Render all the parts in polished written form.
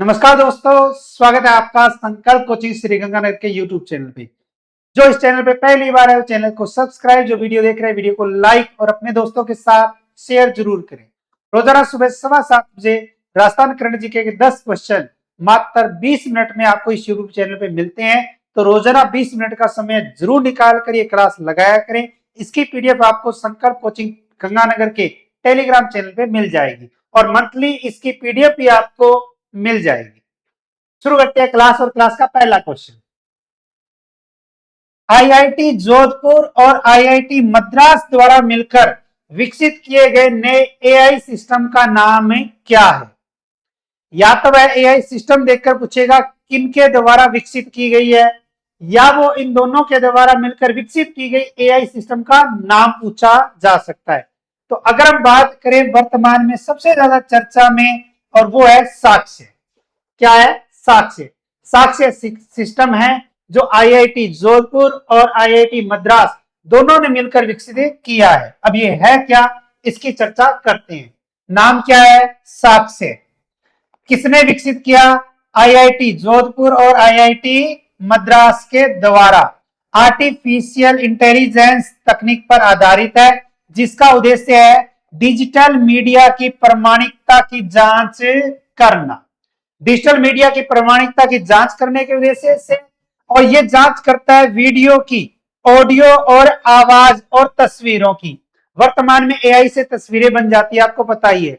नमस्कार दोस्तों, स्वागत है आपका संकल्प कोचिंग श्री गंगानगर के यूट्यूब चैनल पे। जो इस चैनल पे पहली बार है वो चैनल को सब्सक्राइब, जो वीडियो देख रहे हैं वीडियो को लाइक और अपने दोस्तों के साथ शेयर जरूर करें। रोजाना सुबह 7:15 बजे राजस्थान करंट जीके के 10 क्वेश्चन मात्र 20 मिनट में आपको इस यूट्यूब चैनल पे मिलते हैं। तो रोजाना 20 मिनट का समय जरूर निकाल कर ये क्लास लगाया करें। इसकी पीडीएफ आपको संकल्प कोचिंग गंगानगर के टेलीग्राम चैनल पे मिल जाएगी और मंथली इसकी पीडीएफ भी आपको मिल जाएगी। शुरू करते हैं क्लास और क्लास का पहला क्वेश्चन। आईआईटी जोधपुर और आईआईटी मद्रास द्वारा मिलकर विकसित किए गए नए एआई सिस्टम का नाम क्या है? या तो वह एआई सिस्टम देखकर पूछेगा किनके द्वारा विकसित की गई है, या वो इन दोनों के द्वारा मिलकर विकसित की गई एआई सिस्टम का नाम पूछा जा सकता है। तो अगर हम बात करें वर्तमान में सबसे ज्यादा चर्चा में, और वो है साक्ष्य। क्या है? साक्ष्य। साक्ष्य सिस्टम है जो आईआईटी जोधपुर और आईआईटी मद्रास दोनों ने मिलकर विकसित किया है। अब ये है क्या, इसकी चर्चा करते हैं। नाम क्या है? साक्ष्य। किसने विकसित किया? आईआईटी जोधपुर और आईआईटी मद्रास के द्वारा। आर्टिफिशियल इंटेलिजेंस तकनीक पर आधारित है, जिसका उद्देश्य है डिजिटल मीडिया की प्रामाणिकता की जांच करना। डिजिटल मीडिया की प्रामाणिकता की जांच करने के उद्देश्य से, और यह जांच करता है वीडियो की, ऑडियो और आवाज और तस्वीरों की। वर्तमान में एआई से तस्वीरें बन जाती है, आपको पता ही है।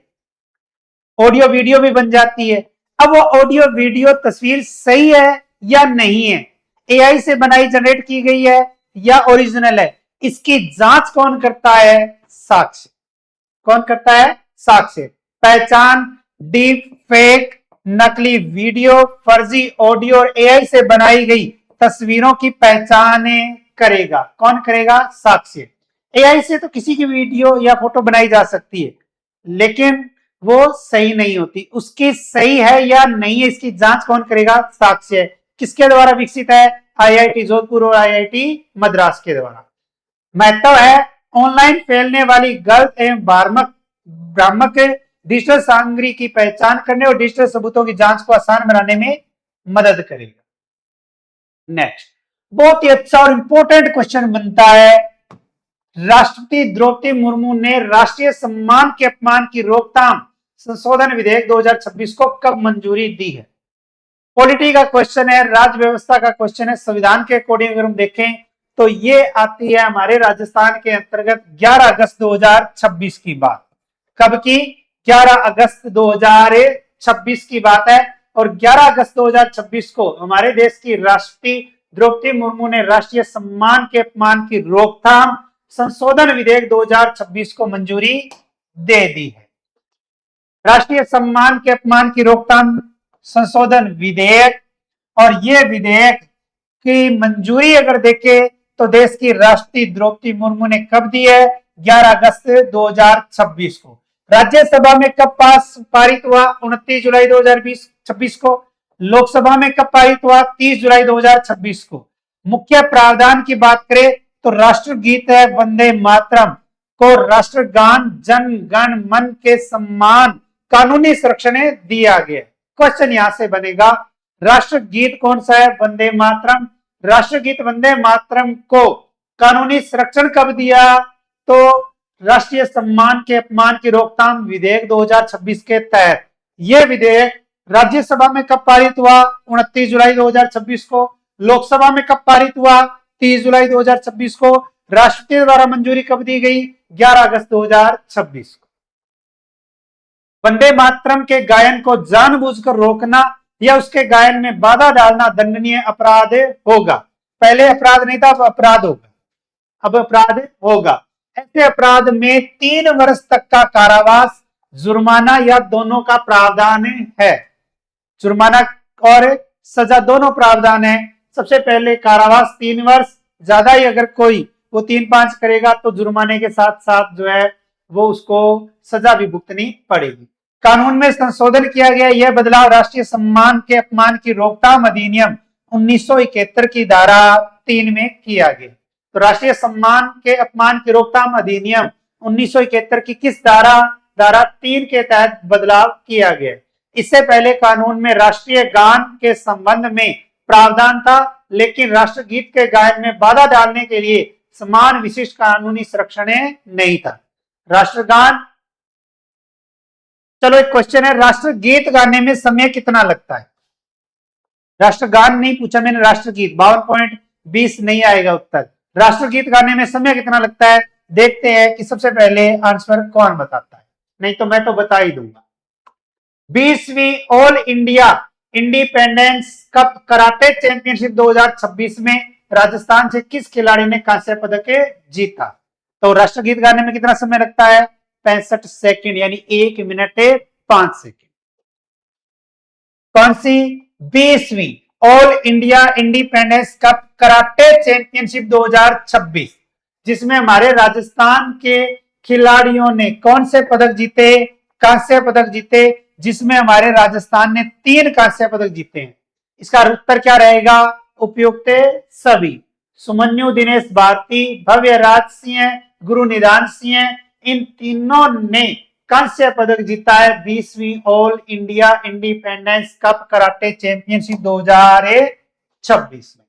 ऑडियो वीडियो भी बन जाती है। अब वो ऑडियो वीडियो तस्वीर सही है या नहीं है, एआई से बनाई जनरेट की गई है या ओरिजिनल है, इसकी जांच कौन करता है? साक्ष्य। कौन करता है? साक्ष्य। पहचान, डीप फेक, नकली वीडियो, फर्जी ऑडियो और एआई से बनाई गई तस्वीरों की पहचान करेगा। कौन करेगा? साक्ष्य। एआई से तो किसी की वीडियो या फोटो बनाई जा सकती है, लेकिन वो सही नहीं होती। उसकी सही है या नहीं है, इसकी जांच कौन करेगा? साक्ष्य। किसके द्वारा विकसित है? आईआईटी जोधपुर और आईआईटी मद्रास के द्वारा। महत्व है ऑनलाइन फैलने वाली गलत एवं भ्रामक डिजिटल सामग्री की पहचान करने और डिजिटल सबूतों की जांच को आसान बनाने में मदद करेगा। नेक्स्ट, बहुत ही अच्छा और इंपॉर्टेंट क्वेश्चन बनता है। राष्ट्रपति द्रौपदी मुर्मू ने राष्ट्रीय सम्मान के अपमान की रोकथाम संशोधन विधेयक 2026 को कब मंजूरी दी है? पॉलिटी का क्वेश्चन है, राज्य व्यवस्था का क्वेश्चन है। संविधान के अकॉर्डिंग अगर हम देखें तो ये आती है हमारे राजस्थान के अंतर्गत 11 अगस्त 2026 की बात। कब की? 11 अगस्त 2026 की बात है। और 11 अगस्त 2026 को हमारे देश की राष्ट्रपति द्रौपदी मुर्मू ने राष्ट्रीय सम्मान के अपमान की रोकथाम संशोधन विधेयक 2026 को मंजूरी दे दी है। राष्ट्रीय सम्मान के अपमान की रोकथाम संशोधन विधेयक, और यह विधेयक की मंजूरी अगर देखें तो देश की राष्ट्रपति द्रौपदी मुर्मू ने कब दी है? 11 अगस्त 2026 को। राज्यसभा में कब पारित हुआ? 29 जुलाई 2026 को। लोकसभा में कब पारित हुआ? 30 जुलाई 2026 को। मुख्य प्रावधान की बात करें तो राष्ट्रगीत है वंदे मातरम को राष्ट्रगान जन गण मन के सम्मान कानूनी संरक्षण दिया गया। क्वेश्चन यहां से बनेगा, राष्ट्रगीत कौन सा है? वंदे मातरम। राष्ट्रगीत वंदे मातरम को कानूनी संरक्षण कब दिया? तो राष्ट्रीय सम्मान के अपमान की रोकथाम विधेयक 2026 के तहत। यह विधेयक राज्यसभा में कब पारित हुआ? 29 जुलाई 2026 को। लोकसभा में कब पारित हुआ? 30 जुलाई 2026 को। राष्ट्रपति द्वारा मंजूरी कब दी गई? 11 अगस्त 2026 को। वंदे मातरम के गायन को जानबूझकर रोकना या उसके गायन में बाधा डालना दंडनीय अपराध होगा। पहले अपराध नहीं था, अब अपराध होगा। अब अपराध होगा। ऐसे अपराध में 3 वर्ष तक का कारावास, जुर्माना या दोनों का प्रावधान है। जुर्माना और सजा दोनों प्रावधान है। सबसे पहले कारावास 3 वर्ष, ज्यादा ही अगर कोई वो 3-5 करेगा तो जुर्माने के साथ साथ जो है वो उसको सजा भी भुगतनी पड़ेगी। कानून में संशोधन किया गया। यह बदलाव राष्ट्रीय सम्मान के अपमान की रोकथाम अधिनियम 1971 की धारा 3 में किया गया। तो राष्ट्रीय सम्मान के अपमान की रोकथाम अधिनियम 1971 की किस धारा? धारा 3 के तहत बदलाव किया गया। इससे पहले कानून में राष्ट्रीय गान के संबंध में प्रावधान था, लेकिन राष्ट्रगीत के गायन में बाधा डालने के लिए समान विशिष्ट कानूनी संरक्षण नहीं था। राष्ट्रगान, चलो एक क्वेश्चन है, राष्ट्रगीत गाने में समय कितना लगता है? राष्ट्रगान नहीं पूछा मैंने, राष्ट्रगीत 52.20 नहीं आएगा उत्तर। राष्ट्रगीत गाने में समय कितना लगता है? देखते हैं कि सबसे पहले आंसर कौन बताता है, नहीं तो मैं तो बता ही दूंगा। 20वीं all India independence cup karate championship 2026 में राजस्थान से किस खिलाड़ी ने कांस्य पदक जीता? तो राष्ट्रगीत गाने में कितना समय लगता है? 65 सेकंड, यानी 1 मिनट 5 सेकंड। कौन सी? 20वीं all India independence cup karate championship 2026, जिसमें हमारे राजस्थान के खिलाड़ियों ने कौन से पदक जीते? कांस्य पदक जीते, जिसमें हमारे राजस्थान ने 3 कांस्य पदक जीते हैं। इसका उत्तर क्या रहेगा? उपयुक्त सभी। सुमन्यु दिनेश भारती, भव्य राज सिंह, गुरु निधान सिंह, इन तीनों ने कांस्य पदक जीता है 20वीं all India independence cup karate championship 2026 में।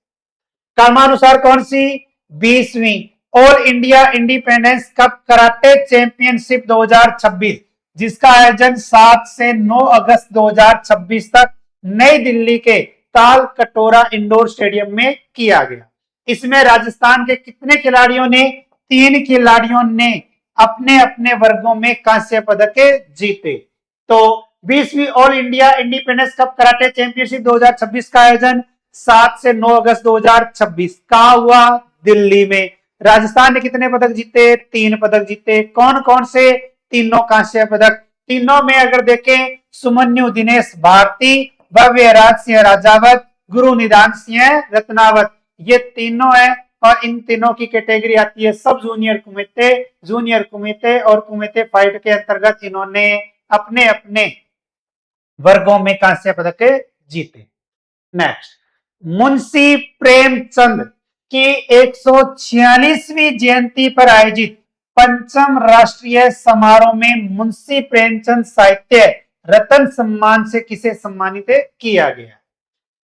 क्रमानुसार कौन सी? 20वीं all India independence cup karate championship 2026, जिसका आयोजन 7 से 9 अगस्त 2026 तक नई दिल्ली के ताल कटोरा इंडोर स्टेडियम में किया गया। इसमें राजस्थान के कितने खिलाड़ियों ने? 3 खिलाड़ियों ने अपने अपने वर्गों में कांस्य पदक जीते। तो 20वीं all India independence cup karate championship 2026 का आयोजन 7 से 9 अगस्त 2026 कहां हुआ? दिल्ली में। राजस्थान ने कितने पदक जीते? 3 पदक जीते। कौन कौन से? तीनों कांस्य पदक। तीनों में अगर देखें, सुमन्यु दिनेश भारती, भव्य राज सिंह राजावत, गुरु निधान सिंह रत्नावत, ये तीनों है। और इन तीनों की कैटेगरी आती है सब जूनियर कुमेते, जूनियर कुमेते और कुमेते फाइट के अंतर्गत इन्होंने अपने अपने वर्गों में कांस्य पदक जीते। नेक्स्ट, मुंशी प्रेमचंद की 146वीं जयंती पर आयोजित पंचम राष्ट्रीय समारोह में मुंशी प्रेमचंद साहित्य रत्न सम्मान से किसे सम्मानित किया गया?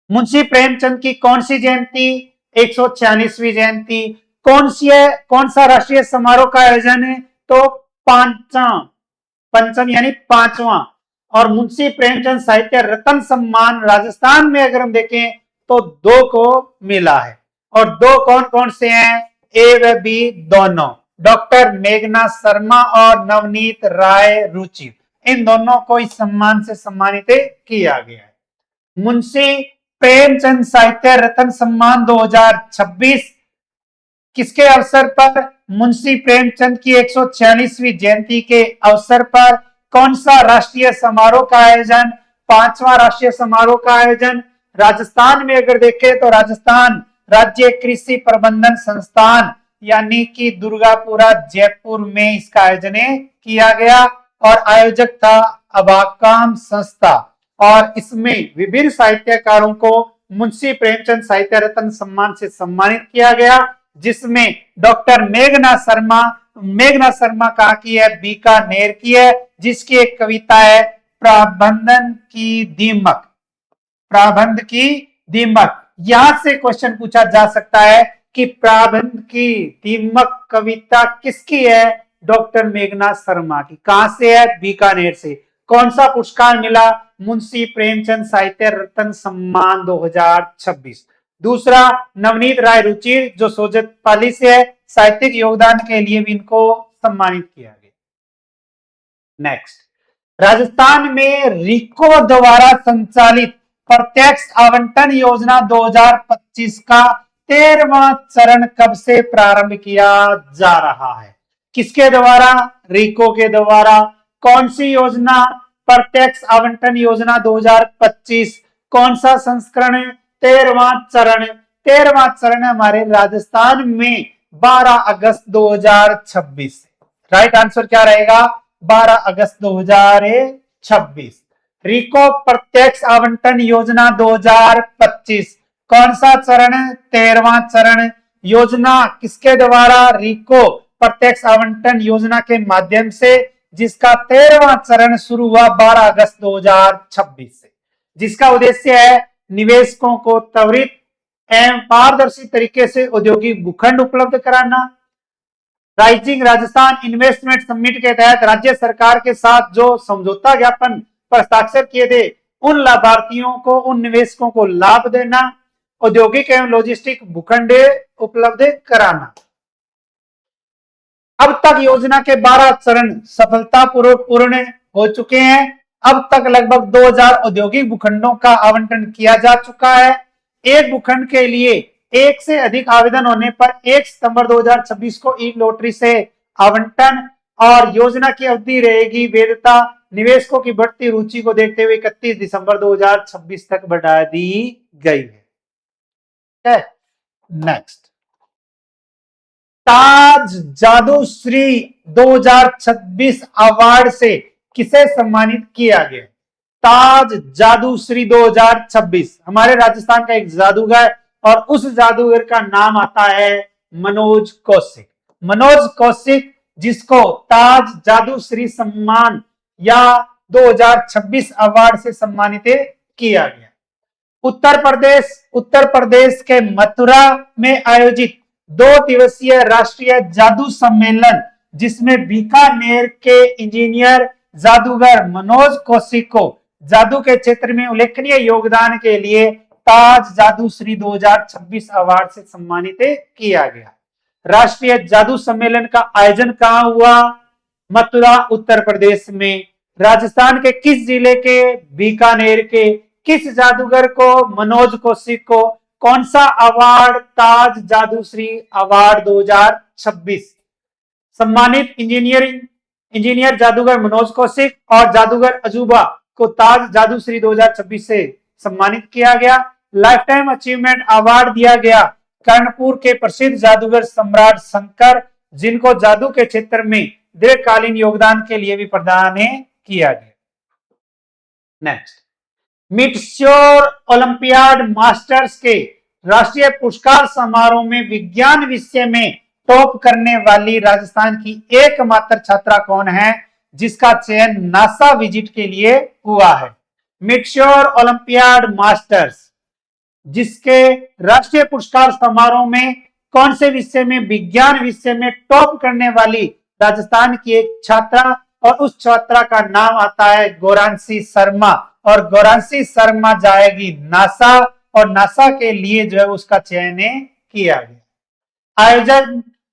मुंशी प्रेमचंद की कौन सी जयंती? 146वीं जयंती। कौन सी है? कौन सा राष्ट्रीय समारोह का आयोजन है? तो पंचम यानी 5वां। और मुंशी प्रेमचंद साहित्य रत्न सम्मान राजस्थान में अगर हम देखें तो 2 को मिला है। और 2 कौन कौन से हैं? ए व बी दोनों, डॉक्टर मेघना शर्मा और नवनीत राय रुचि, इन दोनों को इस सम्मान से सम्मानित किया गया है। मुंशी प्रेमचंद साहित्य रत्न सम्मान 2026 किसके अवसर पर? मुंशी प्रेमचंद की 146वीं जयंती के अवसर पर। कौन सा राष्ट्रीय समारोह का आयोजन? 5वां राष्ट्रीय समारोह का आयोजन। राजस्थान में अगर देखें तो राजस्थान राज्य कृषि प्रबंधन संस्थान यानी कि दुर्गापुरा जयपुर में इसका आयोजन किया गया और आयोजक था अबाकाम संस्था। और इसमें विभिन्न साहित्यकारों को मुंशी प्रेमचंद साहित्य रत्न सम्मान से सम्मानित किया गया, जिसमें डॉक्टर मेघना शर्मा कहाँ की है? बीकानेर की है, जिसकी एक कविता है प्रबंधन की दीमक। प्रबंध की दीमक। यहां से क्वेश्चन पूछा जा सकता है कि प्रबंध की दीमक कविता किसकी है? डॉक्टर मेघना शर्मा की। कहां से है? बीकानेर से। कौन सा पुरस्कार मिला? मुंशी प्रेमचंद साहित्य रत्न सम्मान 2026। दूसरा, नवनीत राय रुचि जो सोजतपाली से है, साहित्यिक योगदान के लिए भी इनको सम्मानित किया गया। नेक्स्ट, राजस्थान में रिको द्वारा संचालित प्रत्यक्ष आवंटन योजना 2025 का 13वां चरण कब से प्रारंभ किया जा रहा है? किसके द्वारा? रिको के द्वारा। कौन सी योजना? प्रत्यक्ष आवंटन योजना 2025। कौन सा संस्करण? 13वां चरण। 13वां चरण हमारे राजस्थान में 12 अगस्त 2026। राइट आंसर क्या रहेगा? 12 अगस्त 2026। रिको प्रत्यक्ष आवंटन योजना 2025। कौन सा चरण? 13वां चरण। योजना किसके द्वारा? रिको प्रत्यक्ष आवंटन योजना के माध्यम से जिसका 13वां चरण शुरू हुआ 12 अगस्त 2026 से, जिसका उद्देश्य है निवेशकों को त्वरित एवं पारदर्शी तरीके से औद्योगिक भूखंड उपलब्ध कराना। राइजिंग राजस्थान इन्वेस्टमेंट समिट के तहत राज्य सरकार के साथ जो समझौता ज्ञापन पर हस्ताक्षर किए थे, उन लाभार्थियों को, उन निवेशकों को लाभ देना, औद्योगिक एवं लॉजिस्टिक भूखंड उपलब्ध कराना। अब तक योजना के 12 चरण सफलतापूर्वक पूर्ण हो चुके हैं। अब तक लगभग 2000 औद्योगिक भूखंडों का आवंटन किया जा चुका है। एक भूखंड के लिए एक से अधिक आवेदन होने पर 1 सितंबर 2026 को ई लॉटरी से आवंटन, और योजना की अवधि रहेगी वैधता निवेशकों की बढ़ती रुचि को देखते हुए 31 दिसंबर 2026 तक बढ़ा दी गई है। नेक्स्ट, ताज जादूश्री 2026 अवार्ड से किसे सम्मानित किया गया? ताज जादूश्री 2026 हमारे राजस्थान का एक जादूगर, और उस जादूगर का नाम आता है मनोज कौशिक। मनोज कौशिक, जिसको ताज जादूश्री सम्मान या 2026 अवार्ड से सम्मानित किया गया। उत्तर प्रदेश के मथुरा में आयोजित 2 दिवसीय राष्ट्रीय जादू सम्मेलन, जिसमें बीकानेर के इंजीनियर जादूगर मनोज कौशिक को जादू के क्षेत्र में उल्लेखनीय योगदान के लिए ताज जादूश्री 2026 अवार्ड से सम्मानित किया गया। राष्ट्रीय जादू सम्मेलन का आयोजन कहां हुआ? मथुरा, उत्तर प्रदेश में। राजस्थान के किस जिले के? बीकानेर के। किस जादूगर को? मनोज कौशिक को। कौन सा अवार्ड? ताज जादूश्री अवार्ड 2026। सम्मानित इंजीनियर जादूगर मनोज कौशिक और जादूगर अजूबा को ताज जादूश्री 2026 से सम्मानित किया गया। लाइफ टाइम अचीवमेंट अवार्ड दिया गया कर्णपुर के प्रसिद्ध जादूगर सम्राट शंकर, जिनको जादू के क्षेत्र में दीर्घकालीन योगदान के लिए भी प्रदान किया गया। नेक्स्ट, मिटश्योर ओलंपियाड मास्टर्स के राष्ट्रीय पुरस्कार समारोह में विज्ञान विषय में टॉप करने वाली राजस्थान की एकमात्र छात्रा कौन है, जिसका चयन नासा विजिट के लिए हुआ है? मिटश्योर ओलंपियाड मास्टर्स, जिसके राष्ट्रीय पुरस्कार समारोह में कौन से विषय में, विज्ञान विषय में टॉप करने वाली राजस्थान की एक छात्रा, और उस छात्रा का नाम आता है गौरांशी शर्मा, और गौरांशी शर्मा जाएगी नासा, और नासा के लिए जो है उसका चयन किया गया।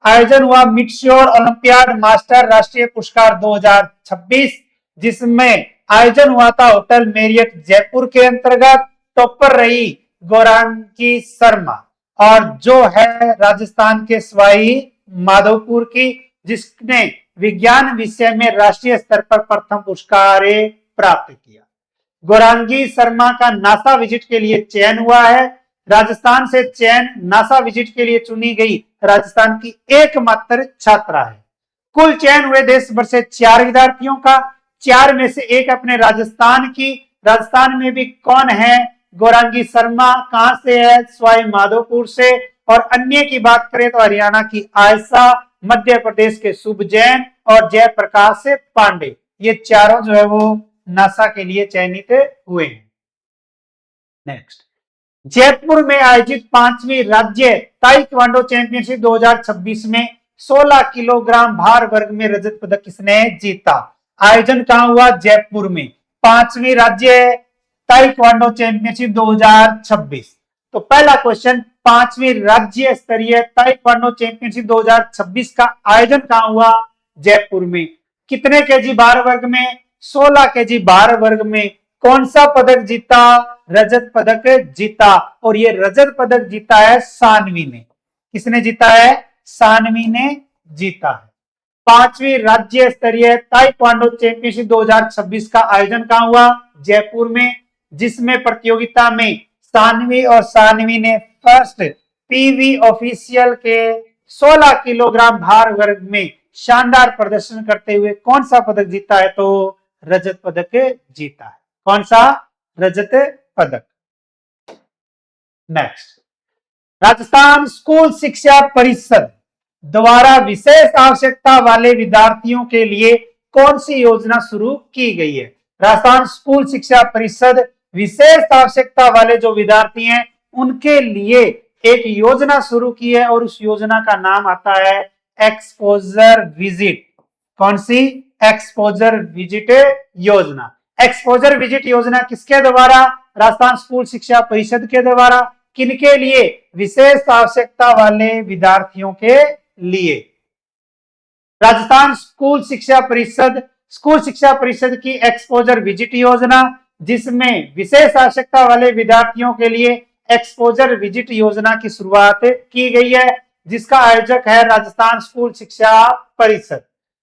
आयोजन हुआ मिटश्योर ओलंपियाड मास्टर राष्ट्रीय पुरस्कार 2026, जिसमें आयोजन हुआ था होटल मेरियट जयपुर के अंतर्गत। टॉपर रही गौरांगी शर्मा, और जो है राजस्थान के सवाई माधोपुर की, जिसने विज्ञान विषय में राष्ट्रीय स्तर पर प्रथम पुरस्कार प्राप्त किया। गौरांगी शर्मा का नासा विजिट के लिए चयन हुआ है। राजस्थान से चयन नासा विजिट के लिए चुनी गई राजस्थान की एकमात्र छात्रा है। कुल चयन हुए देश भर से 4 विद्यार्थियों का, 4 में से एक अपने राजस्थान की। राजस्थान में भी कौन है? गौरांगी शर्मा। कहां से है? सवाई माधोपुर से। और अन्य की बात करें तो हरियाणा की आयशा, मध्य प्रदेश के शुभ जैन और जयप्रकाश पांडे, ये चारों जो है वो नासा के लिए चयनित हुए हैं। नेक्स्ट, जयपुर में आयोजित 5वीं राज्य ताइक्वांडो चैंपियनशिप 2026 में 16 किलोग्राम भार वर्ग में रजत पदक किसने जीता? आयोजन कहां हुआ? जयपुर में। 5वीं राज्य ताइक्वांडो चैंपियनशिप 2026। तो पहला क्वेश्चन, 5वीं राज्य स्तरीय ताइक्वांडो चैंपियनशिप 2026 का आयोजन कहां हुआ? जयपुर में। कितने केजी भार वर्ग में? 16 केजी भार वर्ग में। कौन सा पदक जीता? रजत पदक जीता, और ये रजत पदक जीता है सानवी ने। किसने जीता है? सानवी ने जीता है। 5वीं राज्य स्तरीय ताइक्वांडो चैंपियनशिप 2026 का आयोजन कहां हुआ? जयपुर में, जिसमें प्रतियोगिता में सानवी ने फर्स्ट पीवी ऑफिशियल के 16 किलोग्राम भार वर्ग में शानदार प्रदर्शन करते हुए कौन सा पदक जीता है? तो रजत पदक जीता है। कौन सा? रजत पदक। नेक्स्ट, राजस्थान स्कूल शिक्षा परिषद द्वारा विशेष आवश्यकता वाले विद्यार्थियों के लिए कौन सी योजना शुरू की गई है? राजस्थान स्कूल शिक्षा परिषद विशेष आवश्यकता वाले जो विद्यार्थी हैं उनके लिए एक योजना शुरू की है और उस योजना का नाम आता है एक्सपोजर विजिट। कौन सी? एक्सपोजर विजिट योजना। एक्सपोजर विजिट योजना किसके द्वारा? राजस्थान स्कूल शिक्षा परिषद के द्वारा। किनके लिए? विशेष आवश्यकता वाले विद्यार्थियों के लिए। राजस्थान स्कूल शिक्षा परिषद की एक्सपोजर विजिट योजना, जिसमें विशेष आवश्यकता वाले विद्यार्थियों के लिए एक्सपोजर विजिट योजना की शुरुआत की गई है, जिसका आयोजक है राजस्थान स्कूल शिक्षा परिषद,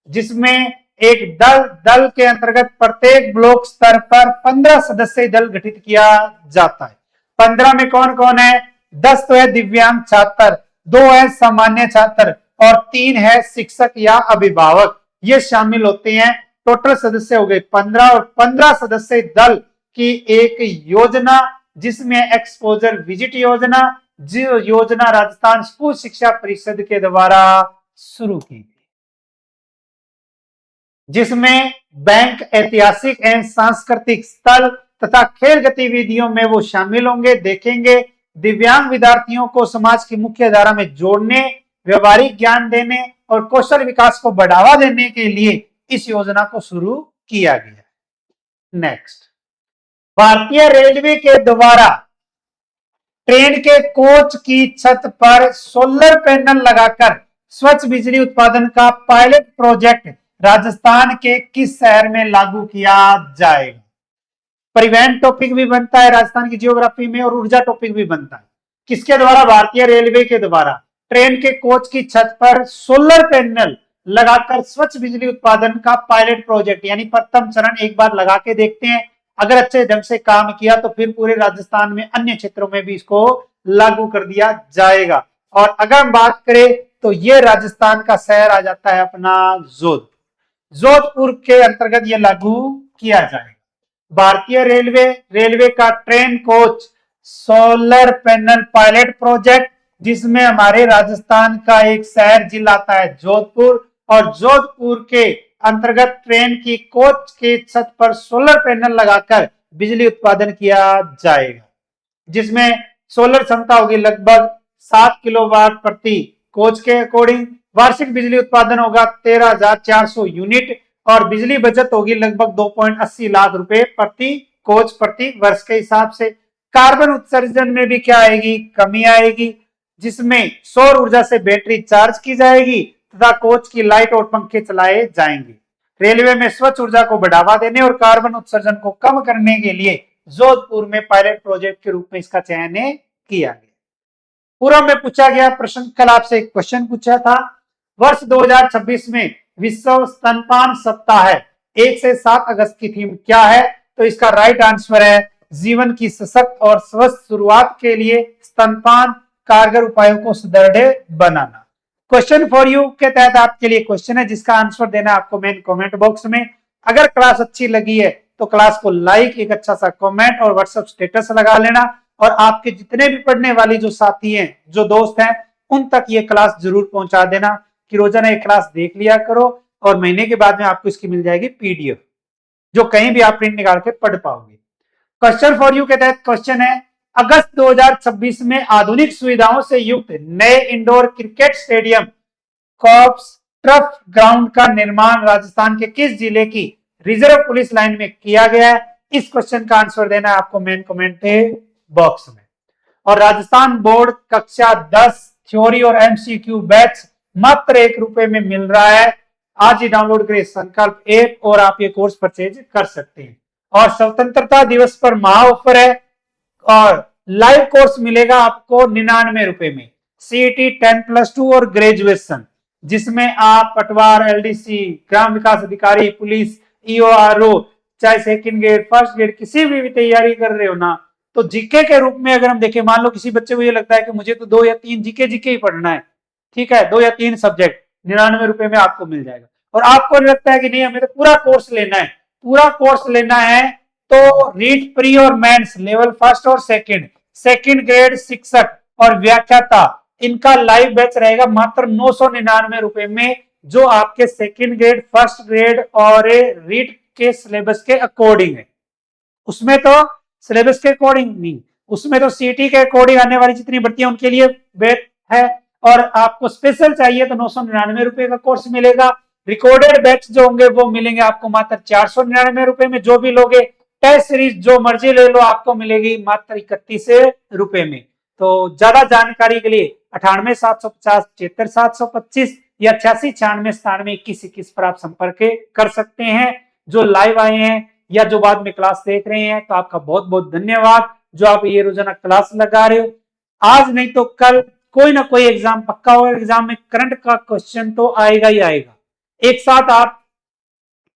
जिसमें एक दल के अंतर्गत प्रत्येक ब्लॉक स्तर पर 15 सदस्यीय दल गठित किया जाता है। 15 में कौन कौन है? 10 तो है दिव्यांग छात्र, 2 है सामान्य छात्र और 3 है शिक्षक या अभिभावक, ये शामिल होते हैं। टोटल सदस्य हो गए 15 और 15 सदस्य दल की एक योजना, जिसमें एक्सपोजर विजिट योजना, जो योजना राजस्थान स्कूल शिक्षा परिषद के द्वारा शुरू की गई, जिसमें बैंक, ऐतिहासिक एवं सांस्कृतिक स्थल तथा खेल गतिविधियों में वो शामिल होंगे। देखेंगे दिव्यांग विद्यार्थियों को समाज की मुख्य धारा में जोड़ने, व्यवहारिक ज्ञान देने और कौशल विकास को बढ़ावा देने के लिए इस योजना को शुरू किया गया। नेक्स्ट, भारतीय रेलवे के द्वारा ट्रेन के कोच की छत पर सोलर पैनल लगाकर स्वच्छ बिजली उत्पादन का पायलट प्रोजेक्ट राजस्थान के किस शहर में लागू किया जाएगा? परिवहन टॉपिक भी बनता है राजस्थान की जियोग्राफी में और ऊर्जा टॉपिक भी बनता है। किसके द्वारा? भारतीय रेलवे के द्वारा ट्रेन के कोच की छत पर सोलर पैनल लगाकर स्वच्छ बिजली उत्पादन का पायलट प्रोजेक्ट, यानी प्रथम चरण एक बार लगा के देखते हैं, अगर अच्छे ढंग से काम किया तो फिर पूरे राजस्थान में अन्य क्षेत्रों में भी इसको लागू कर दिया जाएगा। और अगर हम बात करें तो ये राजस्थान का शहर आ जाता है अपना जोधपुर के अंतर्गत ये लागू किया जाएगा। भारतीय रेलवे का train coach solar panel pilot project, जिसमें हमारे राजस्थान का एक शहर जिला आता है जोधपुर, और जोधपुर के अंतर्गत ट्रेन की कोच के छत पर सोलर पैनल लगाकर बिजली उत्पादन किया जाएगा, जिसमें सोलर क्षमता होगी लगभग 7 किलोवाट प्रति कोच के अकॉर्डिंग। वार्षिक बिजली उत्पादन होगा 13,400 यूनिट और बिजली बचत होगी लगभग 2.80 लाख रुपए प्रति कोच प्रति वर्ष के हिसाब से। कार्बन उत्सर्जन में भी क्या आएगी? कमी आएगी, जिसमें सौर ऊर्जा से बैटरी चार्ज की जाएगी तथा कोच की लाइट और पंखे चलाए जाएंगे। रेलवे में स्वच्छ ऊर्जा को बढ़ावा देने और कार्बन उत्सर्जन को कम करने के लिए जोधपुर में पायलट प्रोजेक्ट के रूप में इसका चयन किया गया। पूर्व में पूछा गया प्रश्न, कल आपसे एक क्वेश्चन पूछा था, वर्ष 2026 में विश्व स्तनपान सप्ताह है, 1 से 7 अगस्त की थीम क्या है? तो इसका राइट आंसर है जीवन की सशक्त और स्वस्थ शुरुआत के लिए स्तनपान कारगर उपायों को सुदृढ़ बनाना। क्वेश्चन फॉर यू के तहत आपके लिए क्वेश्चन है, जिसका आंसर देना आपको मेन कमेंट बॉक्स में। अगर क्लास अच्छी लगी है तो क्लास को लाइक, एक अच्छा सा कमेंट और व्हाट्सएप स्टेटस लगा लेना, और आपके जितने भी पढ़ने वाली जो साथी हैं, जो दोस्त हैं, उन तक ये क्लास जरूर पहुंचा देना कि रोजाना ये क्लास देख लिया करो, और महीने के बाद में आपको इसकी मिल जाएगी पीडीएफ, जो कहीं भी आप प्रिंट निकाल के पढ़ पाओगे। क्वेश्चन फॉर यू के तहत क्वेश्चन है, अगस्त 2026 में आधुनिक सुविधाओं से युक्त नए indoor cricket stadium corps turf ground का निर्माण राजस्थान के किस जिले की रिजर्व पुलिस लाइन में किया गया है? इस क्वेश्चन का आंसर देना है आपको मेन कमेंट बॉक्स में। और राजस्थान बोर्ड कक्षा 10 थ्योरी और एमसीक्यू बैच मात्र ₹1 में मिल रहा है। आज ही डाउनलोड करें संकल्प ऐप और आप ये कोर्स परचेज कर सकते हैं। और स्वतंत्रता दिवस पर महा ऑफर है और लाइव कोर्स मिलेगा आपको ₹99 में, सीईटी 10+2 और ग्रेजुएशन, जिसमें आप पटवार, एलडीसी, ग्राम विकास अधिकारी, पुलिस, ईओआरओ, चाहे सेकंड ग्रेड, फर्स्ट ग्रेड, किसी भी तैयारी कर रहे हो ना, तो जीके के रूप में अगर हम देखें, मान लो किसी बच्चे को ये लगता है कि मुझे तो 2 या 3 जीके ही पढ़ना है, ठीक है, 2 या 3 सब्जेक्ट ₹99 में आपको मिल जाएगा। और आपको लगता है कि नहीं हमें तो पूरा कोर्स लेना है, पूरा कोर्स लेना है, तो रीट प्री और मेंस लेवल 1 और सेकंड ग्रेड शिक्षक और व्याख्याता, इनका लाइव बैच रहेगा मात्र ₹999 में, जो आपके सेकंड ग्रेड, फर्स्ट ग्रेड और रीट के सिलेबस के अकॉर्डिंग है। उसमें तो सिलेबस के अकॉर्डिंग नहीं, उसमें तो सीटी के अकॉर्डिंग आने वाली जितनी भर्तियां उनके लिए वेट है। और आपको स्पेशल चाहिए तो 999 रुपए का कोर्स मिलेगा। रिकॉर्डेड बैच जो होंगे वो मिलेंगे आपको मात्र 499 रुपए में। जो भी लोगे टेस्ट सीरीज जो मर्जी ले लो आपको मिलेगी मात्र 31 रुपए में। तो ज्यादा जानकारी के लिए 98,750 73,725 या 86,96,97,21,21 पर आप संपर्क कर सकते हैं। जो लाइव आए हैं या जो बाद में क्लास देख रहे हैं, तो आपका बहुत बहुत धन्यवाद जो आप ये रोजाना क्लास लगा रहे हो। आज नहीं तो कल कोई ना कोई एग्जाम पक्का होगा। एग्जाम में करंट का क्वेश्चन तो आएगा ही आएगा। एक साथ आप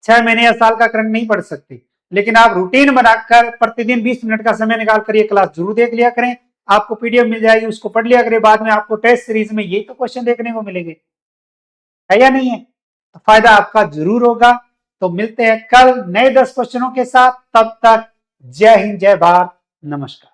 6 महीने या साल का करंट नहीं पढ़ सकते, लेकिन आप रूटीन बनाकर प्रतिदिन 20 मिनट का समय निकाल कर ये क्लास जरूर देख लिया करें। आपको पीडीएफ मिल जाएगी, उसको पढ़ लिया करें। बाद में आपको टेस्ट सीरीज में ये तो क्वेश्चन देखने को मिलेंगे, है या नहीं है? तो फायदा आपका जरूर होगा। तो मिलते हैं कल नए 10 क्वेश्चनों के साथ। तब तक जय हिंद, जय भारत, नमस्कार।